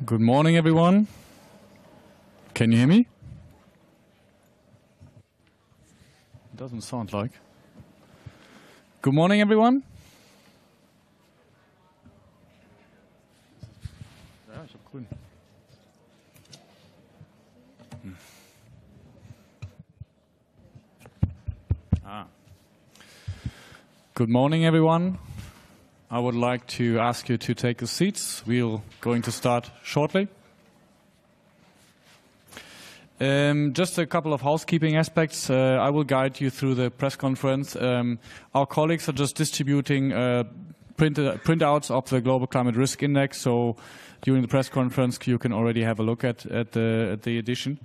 Good morning, everyone. Can you hear me? It doesn't sound like. Good morning, everyone. Ja, ich hab grün. Good morning, everyone. I would like to ask you to take your seats. We're going to start shortly. Just a couple of housekeeping aspects. I will guide you through the press conference. Our colleagues are just distributing printouts of the Global Climate Risk Index, so during the press conference you can already have a look at the edition.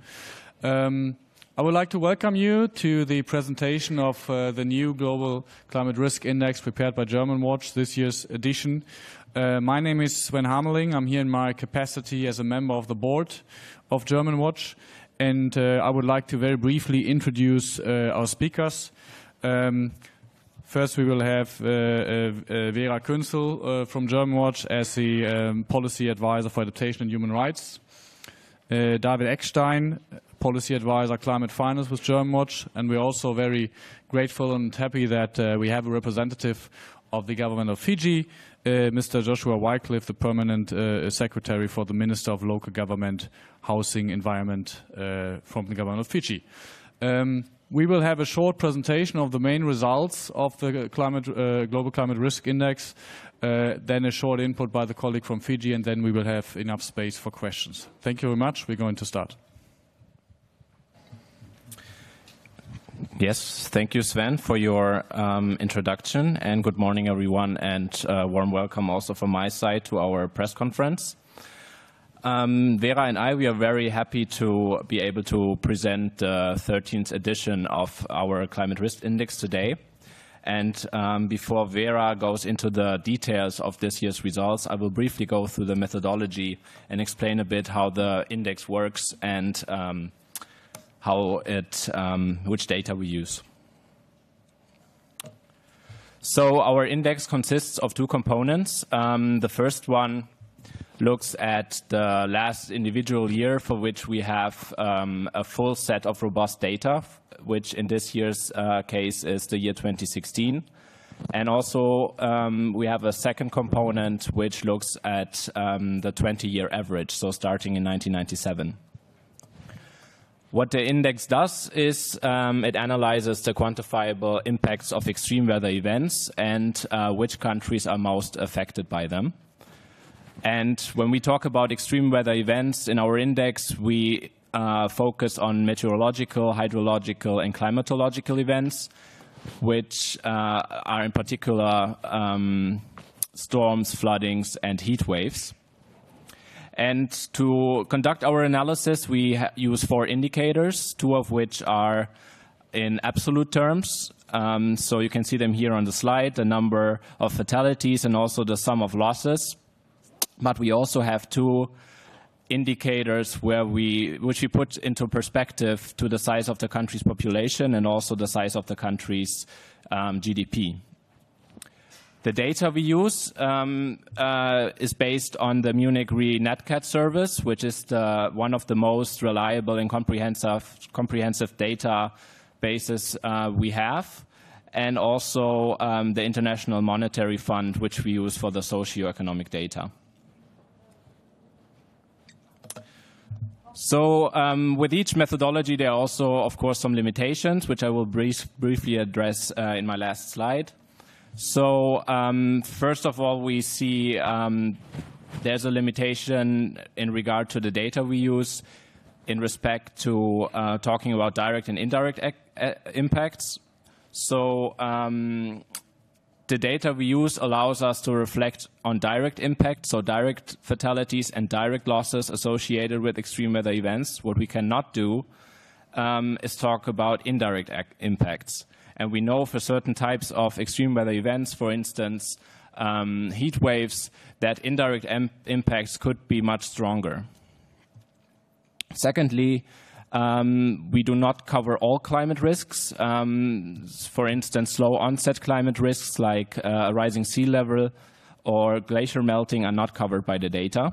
I would like to welcome you to the presentation of the new Global Climate Risk Index prepared by GermanWatch, this year's edition. My name is Sven Hameling. I'm here in my capacity as a member of the board of GermanWatch, and I would like to very briefly introduce our speakers. First we will have Vera Künzel from GermanWatch as the Policy Advisor for Adaptation and Human Rights. David Eckstein, Policy Advisor Climate Finance with GermanWatch, and we're also very grateful and happy that we have a representative of the government of Fiji, Mr. Joshua Wycliffe, the Permanent Secretary for the Minister of Local Government, Housing, Environment from the government of Fiji. We will have a short presentation of the main results of the Global Climate Risk Index, then a short input by the colleague from Fiji, and then we will have enough space for questions. Thank you very much. We're going to start. Yes, thank you, Sven, for your introduction, and good morning, everyone, and warm welcome also from my side to our press conference. Vera and I, we are very happy to be able to present the 13th edition of our Climate Risk Index today. And before Vera goes into the details of this year's results, I will briefly go through the methodology and explain a bit how the index works and which data we use. So our index consists of two components. The first one looks at the last individual year for which we have a full set of robust data, which in this year's case is the year 2016. And also we have a second component which looks at the 20-year average, so starting in 1997. What the index does is it analyzes the quantifiable impacts of extreme weather events and which countries are most affected by them. And when we talk about extreme weather events in our index, we focus on meteorological, hydrological, and climatological events, which are in particular storms, floodings, and heat waves. And to conduct our analysis, we use 4 indicators, 2 of which are in absolute terms. So you can see them here on the slide, the number of fatalities and also the sum of losses. But we also have 2 indicators which we put into perspective to the size of the country's population and also the size of the country's GDP. The data we use is based on the Munich Re NatCat service, which is one of the most reliable and comprehensive data bases we have, and also the International Monetary Fund, which we use for the socioeconomic data. So with each methodology, there are also, of course, some limitations, which I will briefly address in my last slide. So first of all, we see there's a limitation in regard to the data we use in respect to talking about direct and indirect impacts. So the data we use allows us to reflect on direct impact, so direct fatalities and direct losses associated with extreme weather events. What we cannot do is talk about indirect impacts. And we know for certain types of extreme weather events, for instance, heat waves, that indirect impacts could be much stronger. Secondly, we do not cover all climate risks. For instance, slow onset climate risks like a rising sea level or glacier melting are not covered by the data.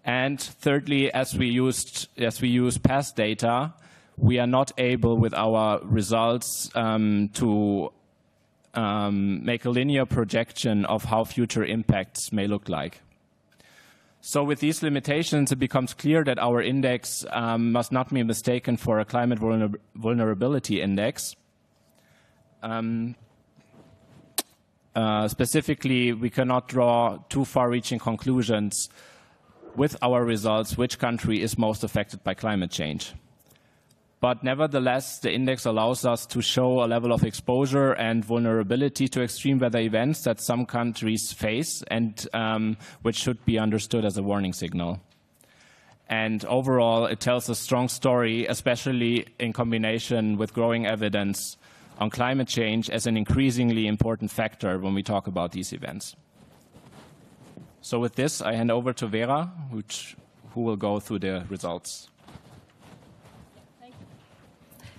And thirdly, as we use past data, we are not able with our results to make a linear projection of how future impacts may look like. So with these limitations, it becomes clear that our index must not be mistaken for a climate vulnerability index. Specifically, we cannot draw too far-reaching conclusions with our results which country is most affected by climate change. But nevertheless, the index allows us to show a level of exposure and vulnerability to extreme weather events that some countries face and which should be understood as a warning signal. And overall, it tells a strong story, especially in combination with growing evidence on climate change as an increasingly important factor when we talk about these events. So with this, I hand over to Vera, who will go through the results.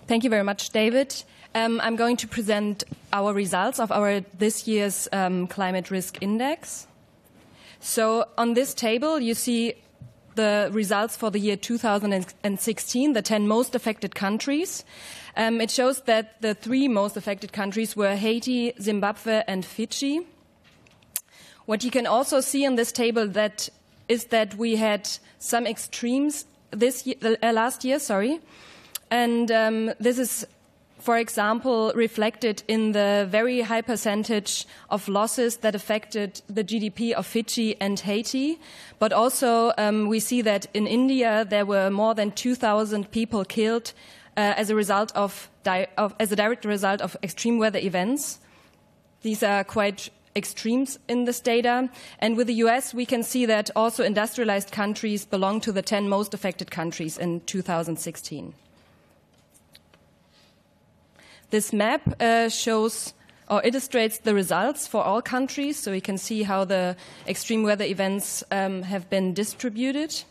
Thank you very much, David. I'm going to present our results of this year's climate risk index. So on this table, you see the results for the year 2016, the 10 most affected countries. It shows that the 3 most affected countries were Haiti, Zimbabwe, and Fiji. What you can also see on this table is that we had some extremes last year. And this is, for example, reflected in the very high percentage of losses that affected the GDP of Fiji and Haiti. But also we see that in India there were more than 2,000 people killed as a direct result of extreme weather events. These are quite extremes in this data. And with the US, we can see that also industrialized countries belong to the 10 most affected countries in 2016. This map shows or illustrates the results for all countries, so we can see how the extreme weather events have been distributed.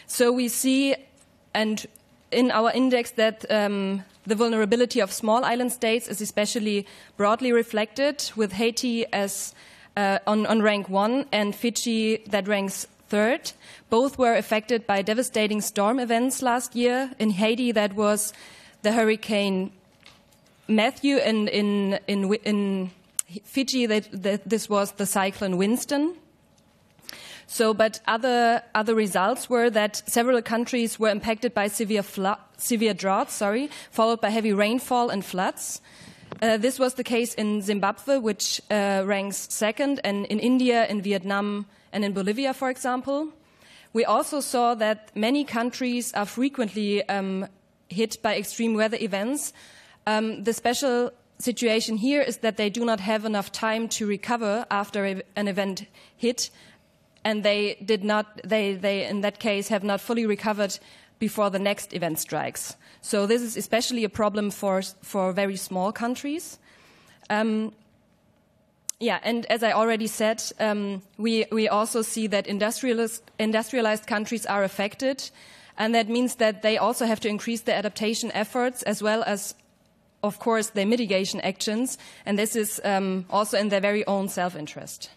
So we see, and in our index, that the vulnerability of small island states is especially broadly reflected, with Haiti as on rank 1 and Fiji that ranks 3rd. Both were affected by devastating storm events last year. In Haiti, that was the Hurricane Matthew, and in Fiji, this was the Cyclone Winston. So, but other results were that several countries were impacted by severe droughts, followed by heavy rainfall and floods. This was the case in Zimbabwe, which ranks 2nd, and in India, in Vietnam, and in Bolivia, for example. We also saw that many countries are frequently hit by extreme weather events. The special situation here is that they do not have enough time to recover after an event hit, and they in that case have not fully recovered before the next event strikes. So this is especially a problem for very small countries. And as I already said, we also see that industrialized countries are affected. And that means that they also have to increase their adaptation efforts as well as, of course, their mitigation actions. And this is also in their very own self-interest.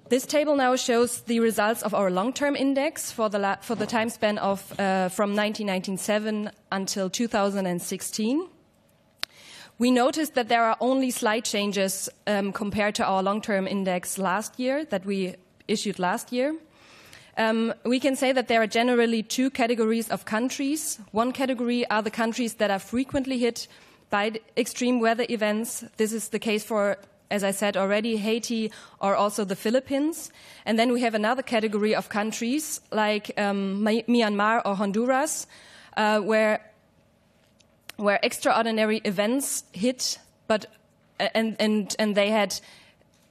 This table now shows the results of our long-term index for the time span of from 1997 until 2016. We noticed that there are only slight changes compared to our long-term index last year that we issued last year. We can say that there are generally 2 categories of countries. One category are the countries that are frequently hit by extreme weather events. This is the case for, as I said already, Haiti or also the Philippines. And then we have another category of countries like Myanmar or Honduras, where extraordinary events hit, and they had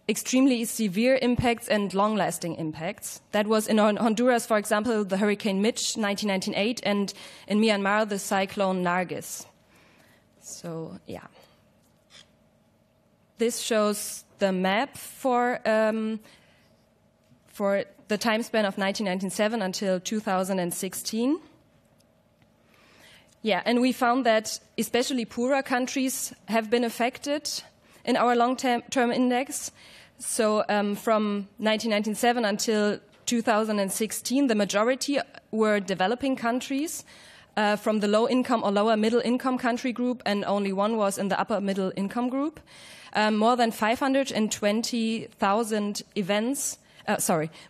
extremely severe impacts and long-lasting impacts. That was in Honduras, for example, the Hurricane Mitch, 1998, and in Myanmar, the Cyclone Nargis. So, yeah. This shows the map for the time span of 1997 until 2016. Yeah, and we found that especially poorer countries have been affected in our long-term index. So from 1997 until 2016, the majority were developing countries from the low income or lower middle income country group, and only one was in the upper middle income group. More than 520,000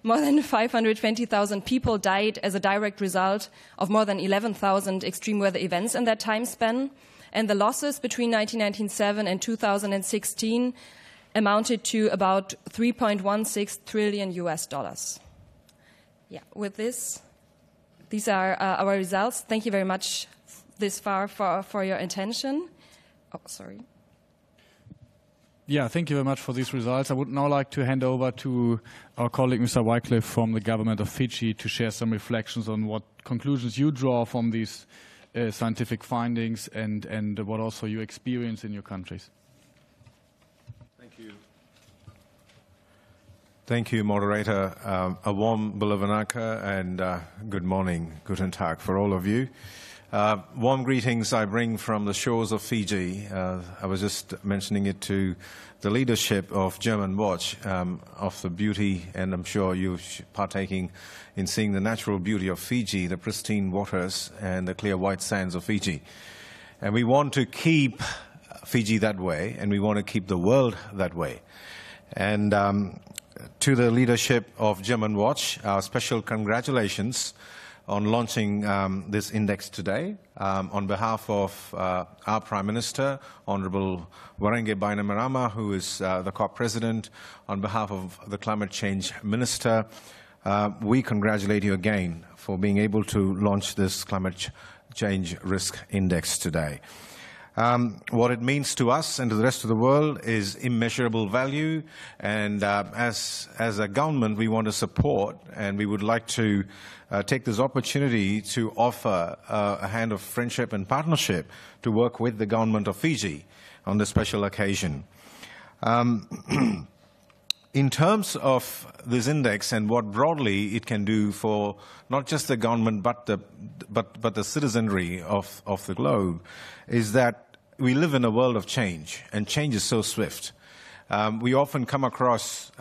more than 520,000 people died as a direct result of more than 11,000 extreme weather events in that time span. And the losses between 1997 and 2016 amounted to about $3.16 trillion US. Yeah, with this, these are our results. Thank you very much this far for your attention. Oh, sorry. Yeah, thank you very much for these results. I would now like to hand over to our colleague, Mr. Wycliffe, from the government of Fiji, to share some reflections on what conclusions you draw from these scientific findings and what also you experience in your countries. Thank you. Thank you, moderator. A warm Bulavanaka and good morning, guten Tag for all of you. Warm greetings I bring from the shores of Fiji. I was just mentioning it to the leadership of GermanWatch, of the beauty, and I'm sure you're partaking in seeing the natural beauty of Fiji, the pristine waters and the clear white sands of Fiji. And we want to keep Fiji that way, and we want to keep the world that way. And to the leadership of GermanWatch, our special congratulations on launching this index today. On behalf of our Prime Minister, Honorable Warenge Bainimarama, who is the COP President, on behalf of the Climate Change Minister, we congratulate you again for being able to launch this Climate Change Risk Index today. What it means to us and to the rest of the world is immeasurable value, and as a government we want to support, and we would like to take this opportunity to offer a hand of friendship and partnership to work with the government of Fiji on this special occasion. In terms of this index and what broadly it can do for not just the government but the citizenry of the globe, is that we live in a world of change, and change is so swift. We often come across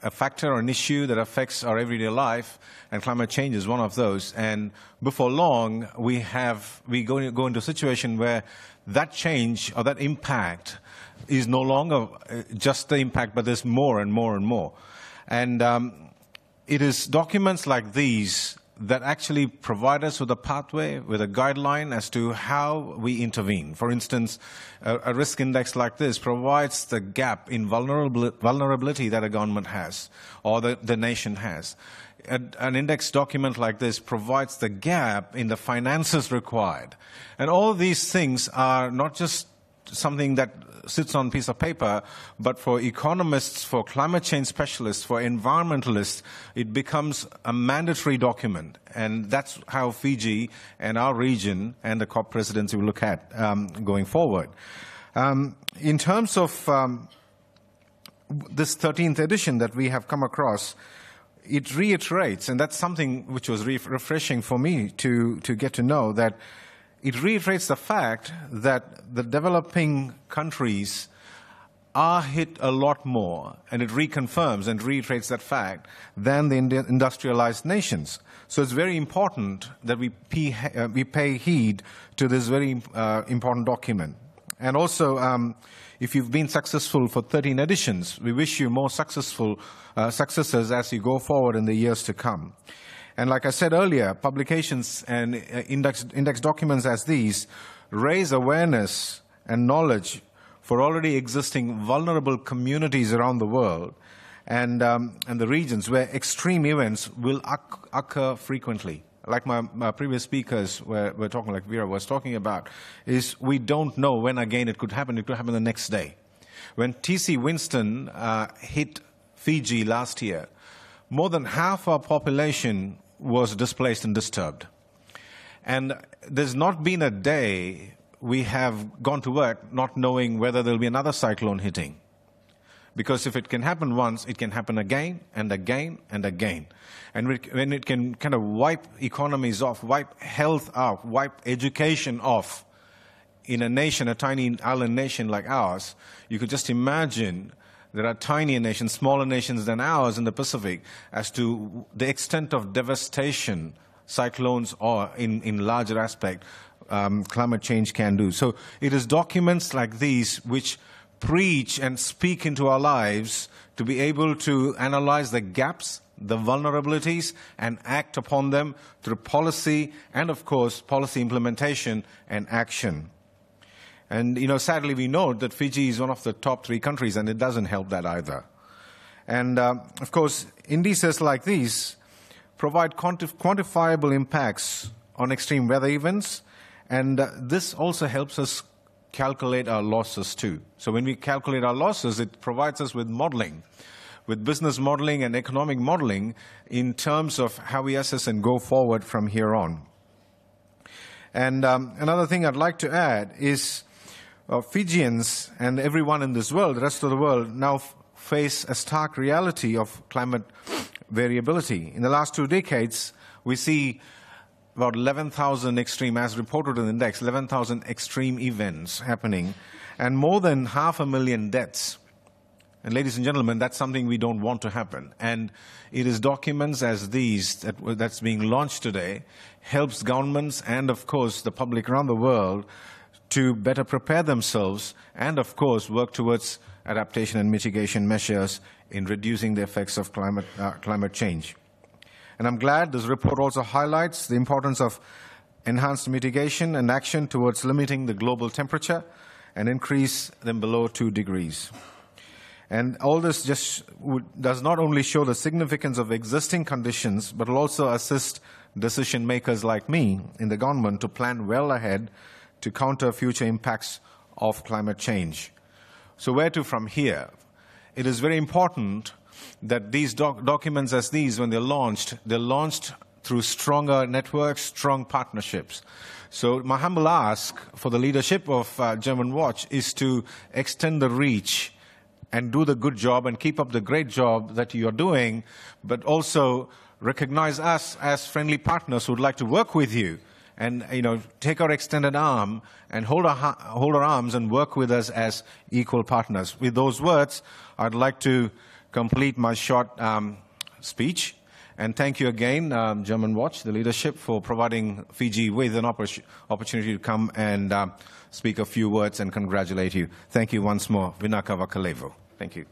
a factor or an issue that affects our everyday life, and climate change is one of those. And before long, we go into a situation where that change or that impact is no longer just the impact, but there's more and more and more. And it is documents like these that actually provide us with a pathway, with a guideline as to how we intervene. For instance, a risk index like this provides the gap in vulnerability that a government has or the nation has. An index document like this provides the gap in the finances required. And all these things are not just something that sits on a piece of paper, but for economists, for climate change specialists, for environmentalists, it becomes a mandatory document. And that's how Fiji and our region and the COP presidency will look at going forward. In terms of this 13th edition that we have come across, it reiterates, and that's something which was refreshing for me to get to know, that it reiterates the fact that the developing countries are hit a lot more, and it reconfirms and reiterates that fact, than the industrialized nations. So it's very important that we pay heed to this very important document. And also, if you've been successful for 13 editions, we wish you more successes as you go forward in the years to come. And like I said earlier, publications and index documents as these raise awareness and knowledge for already existing vulnerable communities around the world and the regions where extreme events will occur frequently. Like my previous speakers were talking, like Vera was talking about, is we don't know when again it could happen. It could happen the next day. When T.C. Winston hit Fiji last year, more than half our population was displaced and disturbed. And there's not been a day we have gone to work not knowing whether there'll be another cyclone hitting. Because if it can happen once, it can happen again and again and again. And when it can kind of wipe economies off, wipe health off, wipe education off in a nation, a tiny island nation like ours, you could just imagine there are tinier nations, smaller nations than ours in the Pacific, as to the extent of devastation cyclones or in larger aspect climate change can do. So it is documents like these which preach and speak into our lives to be able to analyze the gaps, the vulnerabilities, and act upon them through policy and, of course, policy implementation and action. And, sadly we note that Fiji is one of the top 3 countries, and it doesn't help that either. And, of course, indices like these provide quantifiable impacts on extreme weather events, and this also helps us calculate our losses too. So when we calculate our losses, it provides us with modeling, with business modeling and economic modeling in terms of how we assess and go forward from here on. And another thing I'd like to add is Fijians and everyone in this world, the rest of the world, now face a stark reality of climate variability. In the last 2 decades, we see about 11,000 extreme, as reported in the index, 11,000 extreme events happening, and more than 500,000 deaths. And ladies and gentlemen, that's something we don't want to happen. And it is documents as these that's being launched today helps governments and, of course, the public around the world to better prepare themselves and, of course, work towards adaptation and mitigation measures in reducing the effects of climate change. And I'm glad this report also highlights the importance of enhanced mitigation and action towards limiting the global temperature and increase them below 2 degrees. And all this does not only show the significance of existing conditions, but will also assist decision makers like me in the government to plan well ahead to counter future impacts of climate change. So where to from here? It is very important that these documents as these, when they're launched through stronger networks, strong partnerships. So my humble ask for the leadership of GermanWatch is to extend the reach and do the good job and keep up the great job that you're doing, but also recognize us as friendly partners who would like to work with you and take our extended arm and hold our arms and work with us as equal partners. With those words, I'd like to complete my short speech. And thank you again, GermanWatch, the leadership, for providing Fiji with an opportunity to come and speak a few words and congratulate you. Thank you once more. Vinaka Vakalevo. Thank you.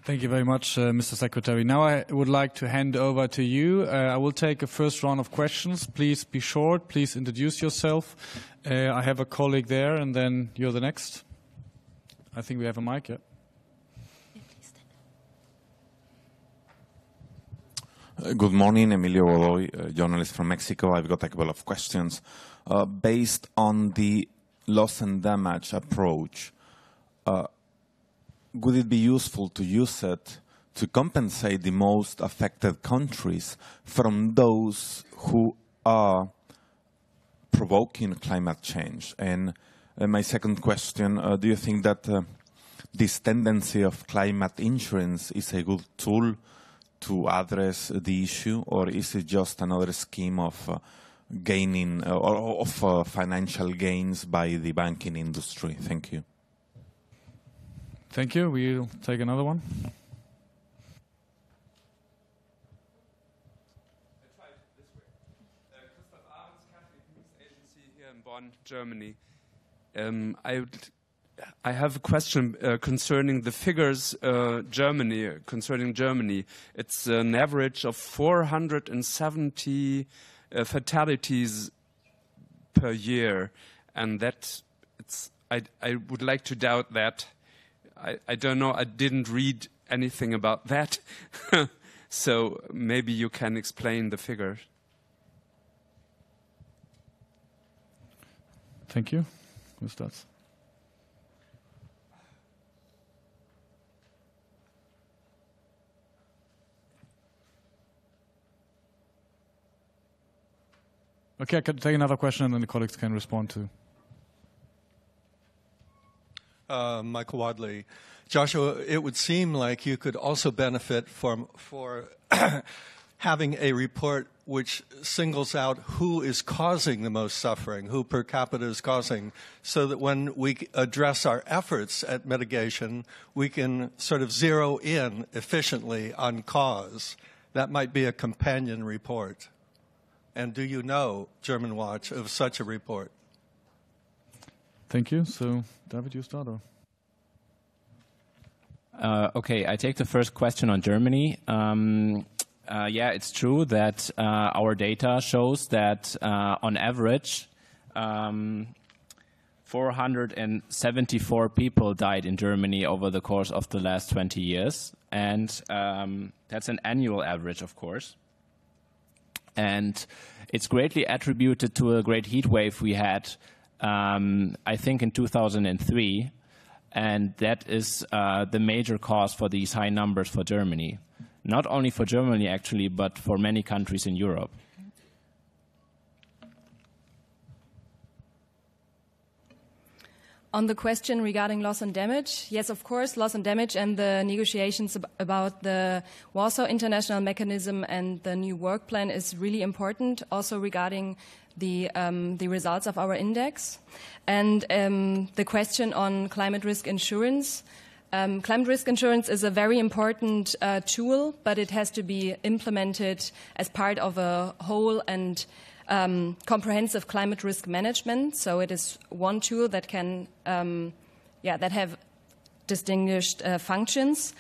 Thank you very much, Mr. Secretary. Now I would like to hand over to you. I will take a first round of questions. Please be short. Please introduce yourself. I have a colleague there, and then you're the next. I think we have a mic, yeah. Good morning, Emilio Godoy, journalist from Mexico. I've got a couple of questions. Based on the loss and damage approach, would it be useful to use it to compensate the most affected countries from those who are provoking climate change? And my second question, do you think that this tendency of climate insurance is a good tool to address the issue, or is it just another scheme of gaining or of financial gains by the banking industry? Thank you. Thank you. We'll take another one. Let's try it this way. Christoph Ahrens, Catholic News Agency here in Bonn, Germany. I have a question concerning the figures concerning Germany. It's an average of 470 fatalities per year, and I would like to doubt that. I don't know, I didn't read anything about that. So maybe you can explain the figure. Thank you. Who starts? Okay, I can take another question and then the colleagues can respond to. Michael Wadley. Joshua, it would seem like you could also benefit for having a report which singles out who is causing the most suffering, who per capita is causing, so that when we address our efforts at mitigation, we can sort of zero in efficiently on cause. That might be a companion report. And do you know, GermanWatch, of such a report? Thank you. So, David, you start. Or? Okay, I take the first question on Germany. Yeah, it's true that our data shows that on average 474 people died in Germany over the course of the last 20 years. And that's an annual average, of course. And it's greatly attributed to a great heat wave we had, I think, in 2003. And that is the major cause for these high numbers for Germany. Not only for Germany, actually, but for many countries in Europe. On the question regarding loss and damage, yes, of course, loss and damage and the negotiations about the Warsaw International Mechanism and the new work plan is really important, also regarding the results of our index. And the question on climate risk insurance. Climate risk insurance is a very important tool, but it has to be implemented as part of a whole and comprehensive climate risk management. So it is one tool that can, that have distinguished functions.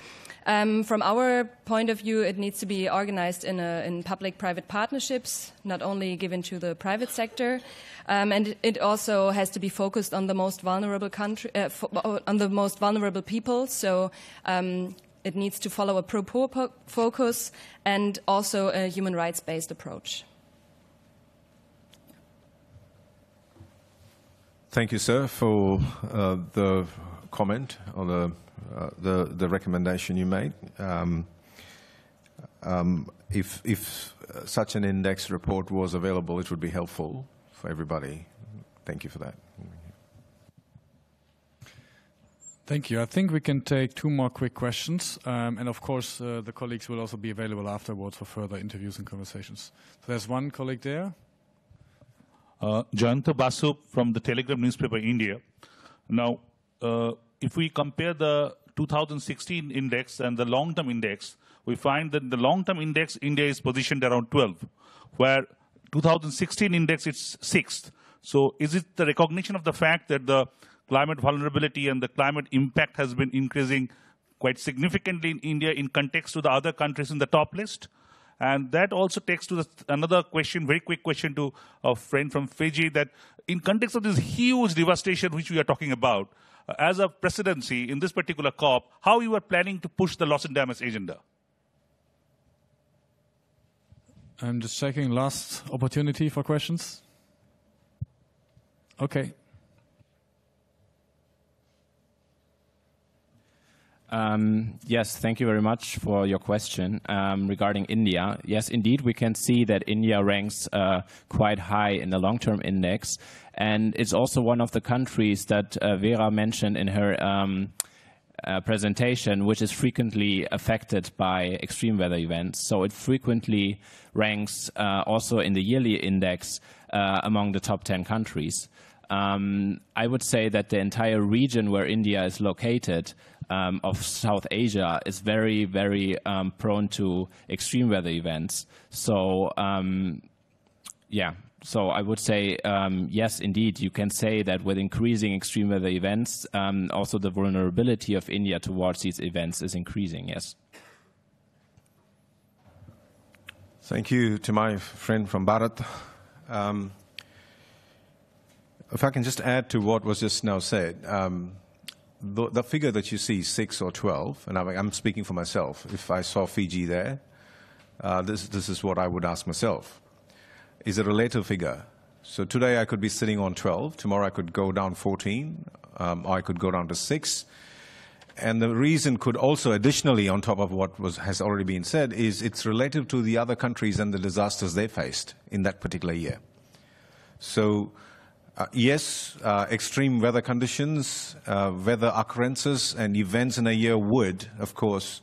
From our point of view, it needs to be organized in public-private partnerships, not only given to the private sector, and it also has to be focused on the most vulnerable on the most vulnerable people. So it needs to follow a pro-poor focus and also a human rights-based approach. Thank you, sir, for the comment on the recommendation you made. If such an index report was available, it would be helpful for everybody. Thank you for that. Thank you. I think we can take two more quick questions. And of course, the colleagues will also be available afterwards for further interviews and conversations. So there's one colleague there. Jayanta Basu from the Telegram newspaper, India. Now, if we compare the 2016 index and the long-term index, we find that the long-term index, India is positioned around 12, where 2016 index is 6th. So is it the recognition of the fact that the climate vulnerability and the climate impact has been increasing quite significantly in India in context to the other countries in the top list? And that also takes to another question, very quick question to a friend from Fiji, that in context of this huge devastation which we are talking about, as a presidency in this particular COP, how you are planning to push the loss and damage agenda? I'm just checking last opportunity for questions. Okay. Yes, thank you very much for your question regarding India. Yes, indeed, we can see that India ranks quite high in the long-term index. And it's also one of the countries that Vera mentioned in her presentation, which is frequently affected by extreme weather events. So it frequently ranks also in the yearly index among the top 10 countries. I would say that the entire region where India is located of South Asia is very, very prone to extreme weather events. So, yeah. So I would say, yes, indeed, you can say that with increasing extreme weather events, also the vulnerability of India towards these events is increasing, yes. Thank you to my friend from Bharat. If I can just add to what was just now said, the figure that you see, 6 or 12, and I'm speaking for myself, if I saw Fiji there, this is what I would ask myself. Is a relative figure. So today I could be sitting on 12, tomorrow I could go down 14, or I could go down to 6. And the reason could also additionally, on top of what has already been said, is it's relative to the other countries and the disasters they faced in that particular year. So yes, extreme weather conditions, weather occurrences and events in a year would, of course,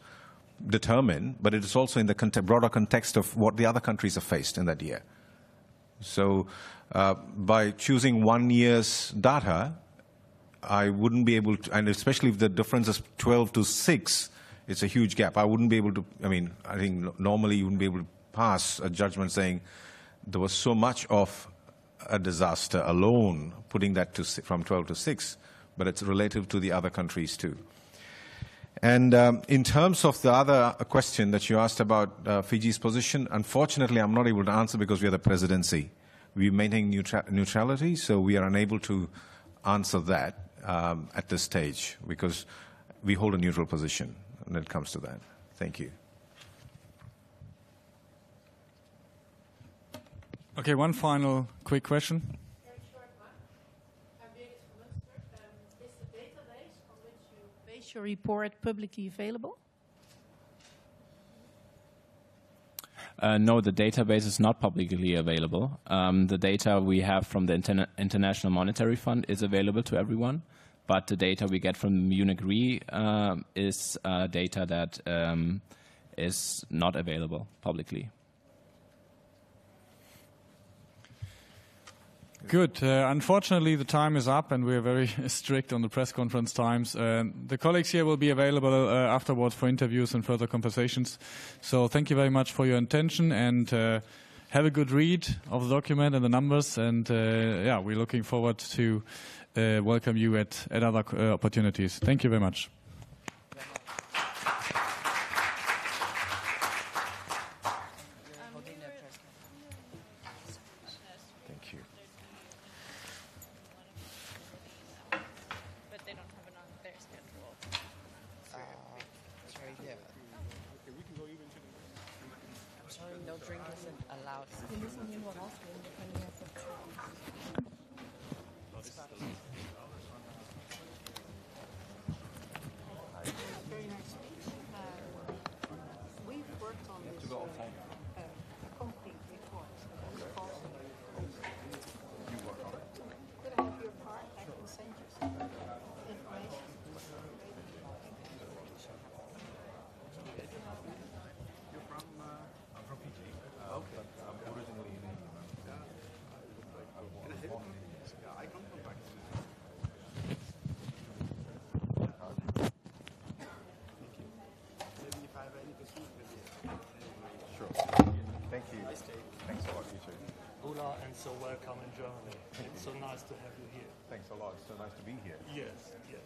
determine, but it is also in the broader context of what the other countries have faced in that year. So by choosing 1 year's data, I wouldn't be able to, and especially if the difference is 12 to 6, it's a huge gap. I wouldn't be able to, I mean, I think normally you wouldn't be able to pass a judgment saying there was so much of a disaster alone, putting that to, from 12 to 6, but it's relative to the other countries too. And in terms of the other question that you asked about Fiji's position, unfortunately, I'm not able to answer because we are the presidency. We maintain neutrality, so we are unable to answer that at this stage because we hold a neutral position when it comes to that. Thank you. Okay, one final quick question. Very short one. Is the database on which you base your report publicly available? No, the database is not publicly available. The data we have from the International Monetary Fund is available to everyone, but the data we get from Munich Re is data that is not available publicly. Good. Unfortunately, the time is up, and we're very strict on the press conference times. The colleagues here will be available afterwards for interviews and further conversations. So thank you very much for your attention, and have a good read of the document and the numbers. And yeah, we're looking forward to welcome you at other opportunities. Thank you very much. And so welcome in Germany. It's so nice to have you here. Thanks a lot. It's so nice to be here. Yes, yes.